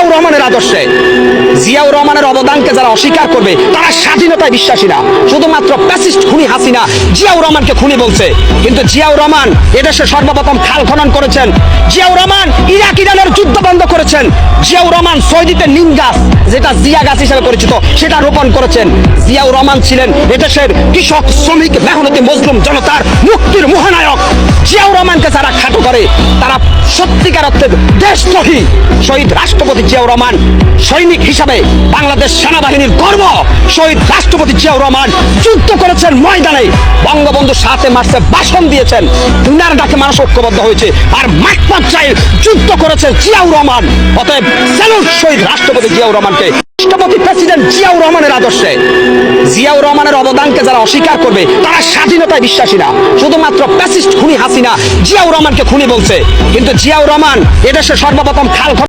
জিয়াউর রহমানের আদর্শে। জিয়াউর রহমানের অবদানকে যারা অস্বীকার করবে তারা স্বাধীনতায় বিশ্বাসী না, শুধুমাত্র ফ্যাসিস্ট খুনি হাসিনা জিয়াউর রহমানকে খুনি বলছে। কিন্তু জিয়াউর রহমান এদেশে সর্বপ্রথম খাল খনন করেছেন, জিয়াউর রহমান ইরাক ইরানের যুদ্ধ বন্ধ করেছেন, জিয়াউর রহমান সৌদিতে নিম গাছ, যেটা জিয়া গাছ হিসেবে পরিচিত, সেটা রোপণ করেছেন। জিয়াউর রহমান ছিলেন এদেশের কৃষক, শ্রমিক, মেহনতি মজলুম জনতার মুক্তির মহানায়ক। জিয়াউর রহমানকে যারা খাটো করে তারা সত্যিকার অর্থে দেশদ্রোহী। শহীদ রাষ্ট্রপতি জিয়াউর রহমান সৈনিক হিসাবে বাংলাদেশ সেনাবাহিনীর গর্ব। শহীদ রাষ্ট্রপতি জিয়াউর রহমান যুদ্ধ করেছেন ময়দানে, বঙ্গবন্ধু 7 মার্চে ভাষণ দিয়েছেন, উনার ডাকে মানুষ ঐক্যবদ্ধ হয়েছে, আর মাঠ পর্যায়ে যুদ্ধ করেছেন জিয়াউর রহমান। অতএব স্যালুট শহীদ রাষ্ট্রপতি জিয়াউর রহমানকে। রাষ্ট্রপতি প্রেসিডেন্ট জিয়াউর রহমানের আদর্শে। জিয়াউর রহমানের অবদানকে যারা অস্বীকার করবে তারা স্বাধীনতায় বিশ্বাসী না, শুধুমাত্র ফ্যাসিস্ট খুনি হাসিনা জিয়াউর রহমানকে খুনি বলছে। কিন্তু জিয়াউর রহমান এদেশে সর্বপ্রথম খাল